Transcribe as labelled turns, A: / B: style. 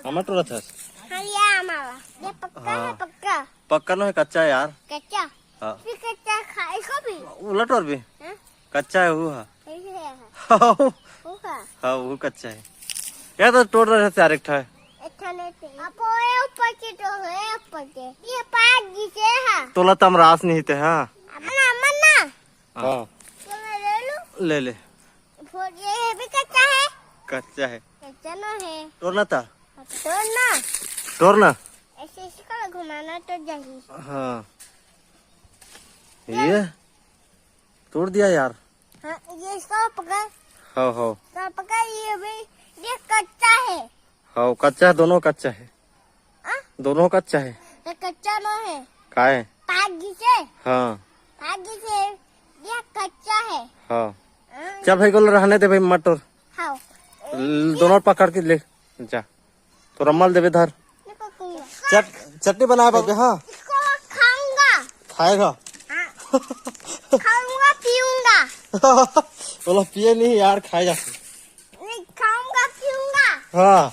A: टमाटर था
B: हाँ ये हमारा ये पक्का है पक्का
A: पक्का नहीं कच्चा है यार।
B: कच्चा
A: हाँ
B: फिर कच्चा खाए को भी
A: उलट और भी
B: हाँ?
A: कच्चा है वो। हाँ
B: कैसे है होगा
A: हाँ वो कच्चा है यार। तो तोड़ रहे थे यार एक ठा
B: अच्छा नहीं थे अब ये ऊपर के तो है ऊपर के ये पाग नीचे है
A: तोला तम रास नहीं थे। हाँ
B: मन्ना मन्ना
A: हाँ
B: तो मैं ले लूं
A: ले ले
B: फिर ये भी कच्चा है
A: कच्चा है
B: कच्चा ना है
A: तोड़ना था
B: तोड़ना
A: तोड़ना।
B: ऐसे इसको घुमाना तो चाहिए
A: हाँ ये तोड़ दिया यार।
B: हाँ ये इसको पकड़
A: हाँ हाँ
B: इसको पकड़ ये भी ये कच्चा है
A: हाँ कच्चा है दोनों कच्चा है
B: हाँ
A: दोनों कच्चा है।
B: ये कच्चा ना है
A: का है
B: पागी से
A: हाँ
B: ये कच्चा है
A: हाँ
B: हाँ,
A: चल भाई को रहने दे भाई मटर
B: हाँ
A: दोनों पकड़ के ले जा तो रमल देवे धर
B: इसको खाऊंगा
A: चटनी बनाए बाबे। हाँ
B: इसको खाऊंगा
A: खाएगा
B: हाँ, खाऊंगा पीऊंगा
A: बोला पिए नहीं यार खाएगा।
B: नहीं खाऊंगा पीऊंगा
A: हाँ